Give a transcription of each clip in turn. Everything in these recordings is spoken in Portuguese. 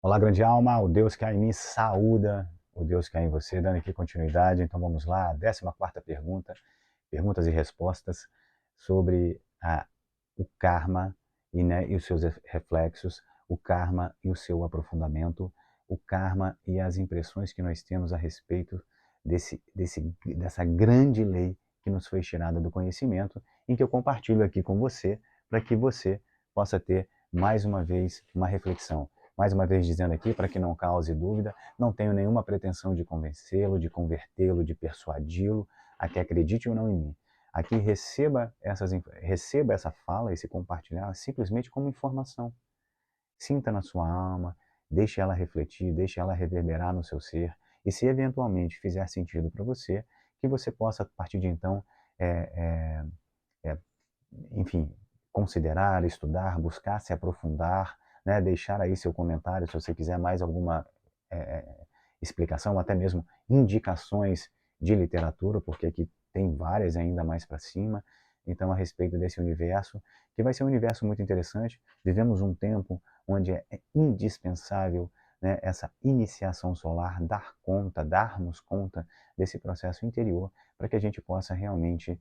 Olá, grande alma, o Deus que há em mim saúda, o Deus que há em você, dando aqui continuidade. Então vamos lá, 14ª pergunta, perguntas e respostas sobre o karma e os seus reflexos, o karma e o seu aprofundamento, o karma e as impressões que nós temos a respeito dessa grande lei que nos foi tirada do conhecimento, em que eu compartilho aqui com você, para que você possa ter mais uma vez uma reflexão. Mais uma vez dizendo aqui, para que não cause dúvida, não tenho nenhuma pretensão de convencê-lo, de convertê-lo, de persuadi-lo a que acredite ou não em mim. Aqui receba essa fala, esse compartilhar, simplesmente como informação. Sinta na sua alma, deixe ela refletir, deixe ela reverberar no seu ser, e se eventualmente fizer sentido para você, que você possa, a partir de então, é, é, é, enfim, considerar, estudar, buscar se aprofundar, né? Deixar aí seu comentário se você quiser mais alguma explicação, até mesmo indicações de literatura, porque aqui tem várias ainda mais para cima, então a respeito desse universo, que vai ser um universo muito interessante. Vivemos um tempo onde é indispensável, né, essa iniciação solar, darmos conta desse processo interior, para que a gente possa realmente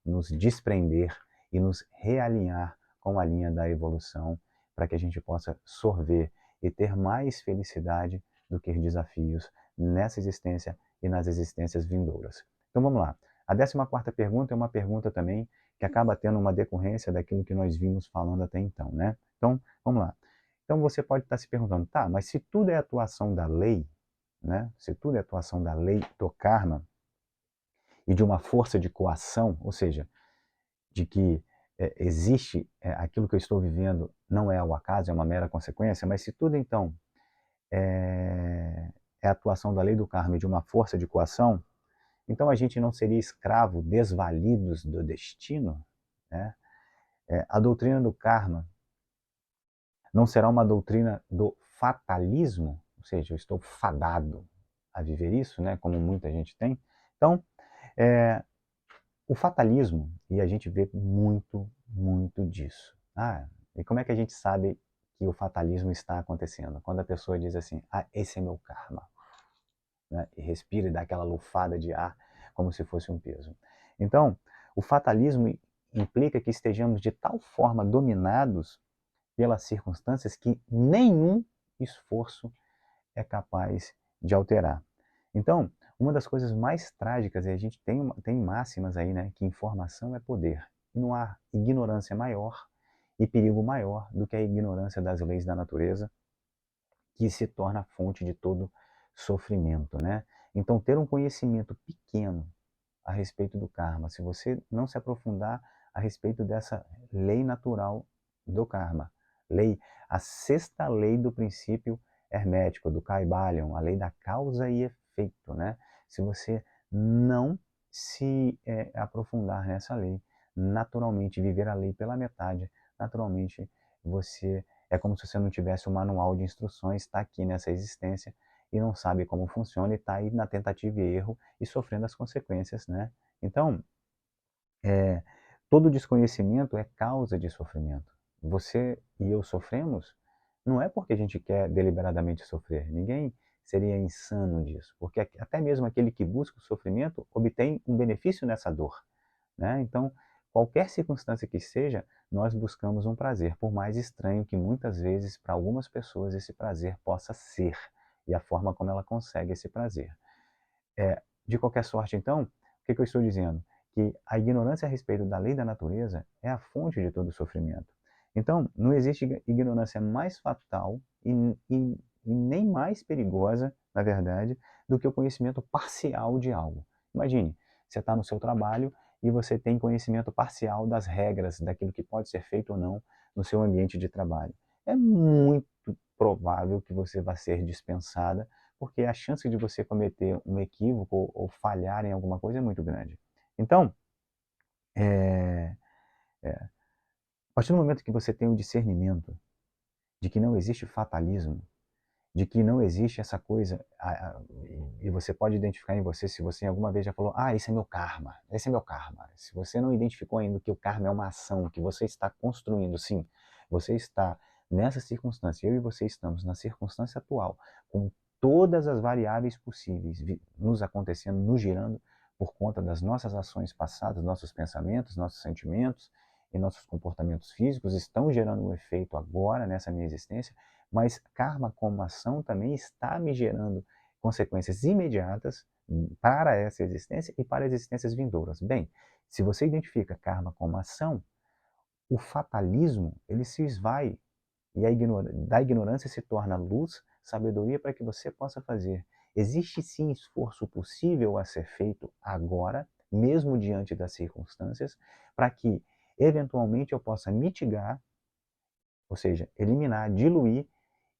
nos desprender e nos realinhar com a linha da evolução, para que a gente possa sorver e ter mais felicidade do que desafios nessa existência e nas existências vindouras. Então vamos lá. A 14ª pergunta é uma pergunta também que acaba tendo uma decorrência daquilo que nós vimos falando até então, né? Então, vamos lá. Então você pode estar se perguntando, tá, mas se tudo é atuação da lei, né? Se tudo é atuação da lei do karma e de uma força de coação, ou seja, de que existe aquilo que eu estou vivendo não é ao acaso, é uma mera consequência, mas se tudo então é a atuação da lei do karma e de uma força de coação, então a gente não seria escravo, desvalidos do destino, né? A doutrina do karma não será uma doutrina do fatalismo, ou seja, eu estou fadado a viver isso, né? Como muita gente tem. Então, o fatalismo, e a gente vê muito, muito disso. E como é que a gente sabe que o fatalismo está acontecendo? Quando a pessoa diz assim, esse é meu karma, né? E respira e dá aquela lufada de ar como se fosse um peso. Então, o fatalismo implica que estejamos de tal forma dominados pelas circunstâncias que nenhum esforço é capaz de alterar. Então, uma das coisas mais trágicas é a gente tem máximas aí, né, que informação é poder. E não há ignorância maior e perigo maior do que a ignorância das leis da natureza, que se torna a fonte de todo sofrimento, né? Então, ter um conhecimento pequeno a respeito do karma, se você não se aprofundar a respeito dessa lei natural do karma, a sexta lei do princípio hermético, do Kybalion, a lei da causa e efeito, né? Se você não se aprofundar nessa lei, naturalmente viver a lei pela metade, naturalmente você é como se você não tivesse um manual de instruções, está aqui nessa existência e não sabe como funciona e está aí na tentativa e erro e sofrendo as consequências, né? Então, é, todo desconhecimento é causa de sofrimento. Você e eu sofremos não é porque a gente quer deliberadamente sofrer. Ninguém seria insano disso, porque até mesmo aquele que busca o sofrimento obtém um benefício nessa dor, né? Então, qualquer circunstância que seja, nós buscamos um prazer, por mais estranho que muitas vezes para algumas pessoas esse prazer possa ser e a forma como ela consegue esse prazer. De qualquer sorte, então, o que eu estou dizendo? Que a ignorância a respeito da lei da natureza é a fonte de todo sofrimento. Então, não existe ignorância mais fatal e nem mais perigosa, na verdade, do que o conhecimento parcial de algo. Imagine, você está no seu trabalho e você tem conhecimento parcial das regras, daquilo que pode ser feito ou não no seu ambiente de trabalho. É muito provável que você vá ser dispensada, porque a chance de você cometer um equívoco ou falhar em alguma coisa é muito grande. Então, é, a partir do momento que você tem o discernimento de que não existe fatalismo, de que não existe essa coisa, e você pode identificar em você, se você alguma vez já falou, esse é meu karma, esse é meu karma. Se você não identificou ainda que o karma é uma ação que você está construindo, sim, você está nessa circunstância, eu e você estamos na circunstância atual, com todas as variáveis possíveis nos acontecendo, nos girando, por conta das nossas ações passadas, nossos pensamentos, nossos sentimentos e nossos comportamentos físicos estão gerando um efeito agora nessa minha existência, mas karma como ação também está me gerando consequências imediatas para essa existência e para existências vindouras. Bem, se você identifica karma como ação, o fatalismo ele se esvai e da ignorância se torna luz, sabedoria para que você possa fazer. Existe sim esforço possível a ser feito agora, mesmo diante das circunstâncias, para que eventualmente eu possa mitigar, ou seja, eliminar, diluir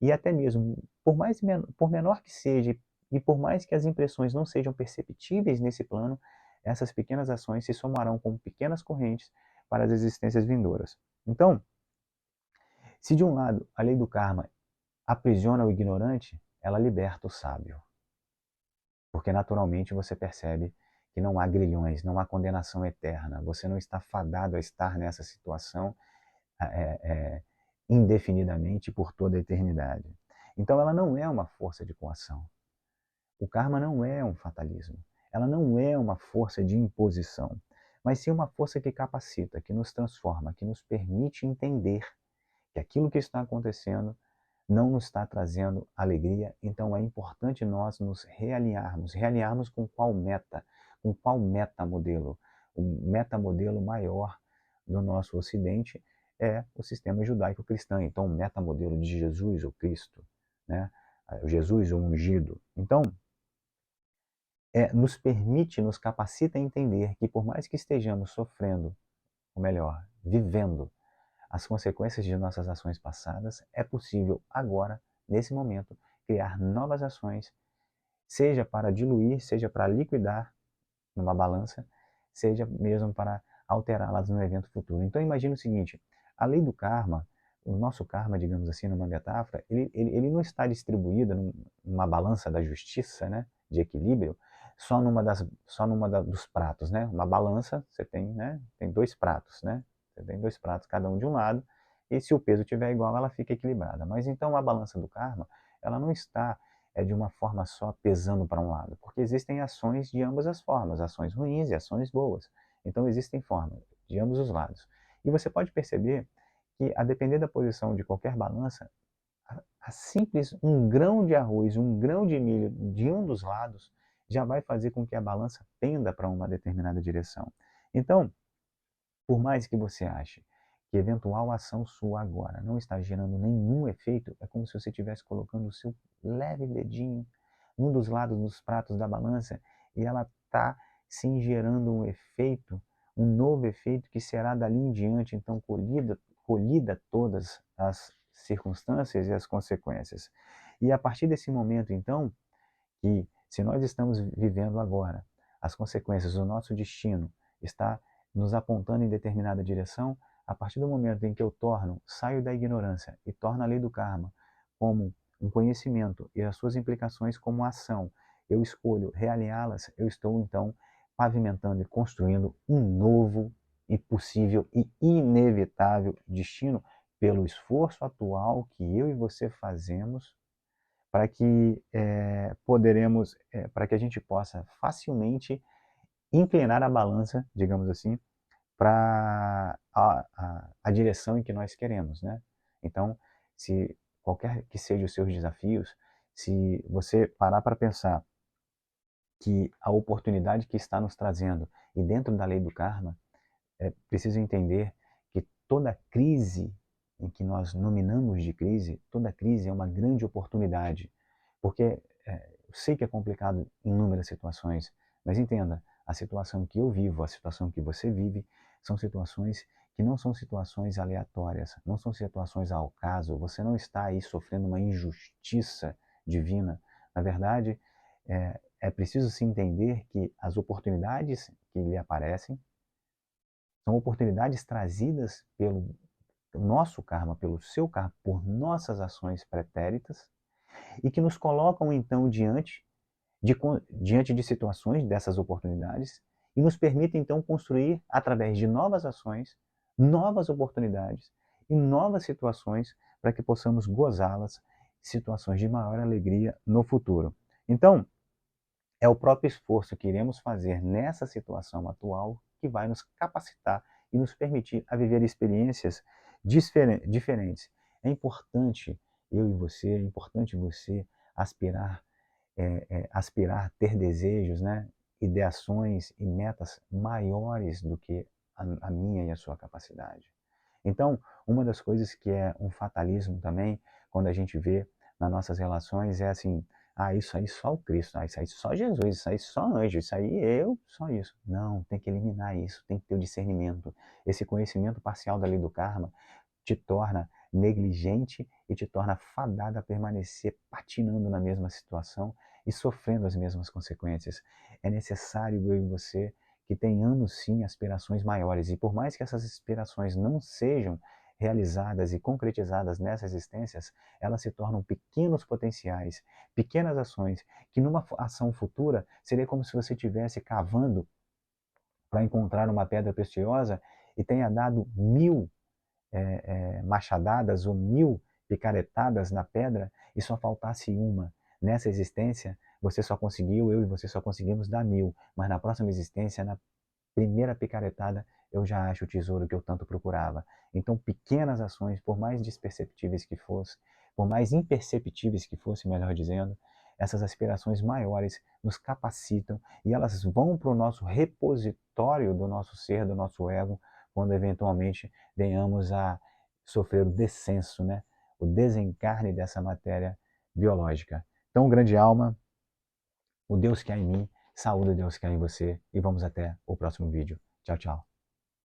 e até mesmo, por menor que seja e por mais que as impressões não sejam perceptíveis nesse plano, essas pequenas ações se somarão como pequenas correntes para as existências vindouras. Então, se de um lado a lei do karma aprisiona o ignorante, ela liberta o sábio. Porque naturalmente você percebe que não há grilhões, não há condenação eterna. Você não está fadado a estar nessa situação indefinidamente por toda a eternidade. Então ela não é uma força de coação. O karma não é um fatalismo. Ela não é uma força de imposição, mas sim uma força que capacita, que nos transforma, que nos permite entender que aquilo que está acontecendo não nos está trazendo alegria, então é importante nós nos realinharmos com qual metamodelo. O metamodelo maior do nosso Ocidente é o sistema judaico-cristão, então o metamodelo de Jesus, o Cristo, né? Jesus, o ungido. Então, nos permite, nos capacita a entender que por mais que estejamos sofrendo, ou melhor, vivendo as consequências de nossas ações passadas, é possível agora, nesse momento, criar novas ações, seja para diluir, seja para liquidar numa balança, seja mesmo para alterá-las no evento futuro. Então imagine o seguinte, a lei do karma, o nosso karma, digamos assim, numa metáfora, ele não está distribuído numa balança da justiça, né, de equilíbrio, só dos pratos, né? Uma balança, você tem, né, tem dois pratos, né? Você tem dois pratos, cada um de um lado, e se o peso estiver igual, ela fica equilibrada. Mas então a balança do karma, ela não está de uma forma só pesando para um lado, porque existem ações de ambas as formas, ações ruins e ações boas. Então existem formas de ambos os lados. E você pode perceber que, a depender da posição de qualquer balança, a simples um grão de arroz, um grão de milho de um dos lados já vai fazer com que a balança penda para uma determinada direção. Então, por mais que você ache que eventual ação sua agora não está gerando nenhum efeito, é como se você estivesse colocando o seu leve dedinho num dos lados dos pratos da balança e ela está sim gerando um efeito, um novo efeito que será dali em diante, então colhida todas as circunstâncias e as consequências. E a partir desse momento, então, que se nós estamos vivendo agora, as consequências do nosso destino está nos apontando em determinada direção, a partir do momento em que eu saio da ignorância e torno a lei do karma como um conhecimento e as suas implicações como ação, eu escolho realinhá-las, eu estou então pavimentando e construindo um novo e possível e inevitável destino pelo esforço atual que eu e você fazemos para que para que a gente possa facilmente inclinar a balança, digamos assim, para a direção em que nós queremos, né? Então, se qualquer que sejam os seus desafios, se você parar para pensar que a oportunidade que está nos trazendo e dentro da lei do karma, é preciso entender que toda crise em que nós nominamos de crise, toda crise é uma grande oportunidade, porque eu sei que é complicado em inúmeras situações, mas entenda, a situação que eu vivo, a situação que você vive, são situações que não são situações aleatórias, não são situações ao acaso, você não está aí sofrendo uma injustiça divina. Na verdade, é preciso se entender que as oportunidades que lhe aparecem são oportunidades trazidas pelo nosso karma, pelo seu karma, por nossas ações pretéritas, e que nos colocam então diante de situações dessas oportunidades e nos permitem então construir, através de novas ações, novas oportunidades e novas situações para que possamos gozá-las em situações de maior alegria no futuro. Então, é o próprio esforço que iremos fazer nessa situação atual que vai nos capacitar e nos permitir a viver experiências diferentes. É importante é importante você aspirar, aspirar, ter desejos, né? Ideações e metas maiores do que a minha e a sua capacidade. Então, uma das coisas que é um fatalismo também, quando a gente vê nas nossas relações, é assim, isso aí só o Cristo, isso aí só Jesus, isso aí só anjo, isso aí eu, só isso. Não, tem que eliminar isso, tem que ter o discernimento. Esse conhecimento parcial da lei do karma te torna negligente e te torna fadado a permanecer patinando na mesma situação e sofrendo as mesmas consequências. É necessário eu e você que tenhamos sim aspirações maiores, e por mais que essas aspirações não sejam realizadas e concretizadas nessas existências, elas se tornam pequenos potenciais, pequenas ações, que numa ação futura seria como se você estivesse cavando para encontrar uma pedra preciosa e tenha dado 1000 machadadas ou 1000 picaretadas na pedra e só faltasse uma. Nessa existência, você só conseguiu, eu e você só conseguimos dar 1000, mas na próxima existência, na primeira picaretada, eu já acho o tesouro que eu tanto procurava. Então, pequenas ações, por mais desperceptíveis que fossem, por mais imperceptíveis que fossem, melhor dizendo, essas aspirações maiores nos capacitam e elas vão para o nosso repositório do nosso ser, do nosso ego, quando eventualmente venhamos a sofrer o descenso, né? O desencarne dessa matéria biológica. Então, grande alma, o Deus que há em mim, saúde o Deus que há em você e vamos até o próximo vídeo. Tchau, tchau.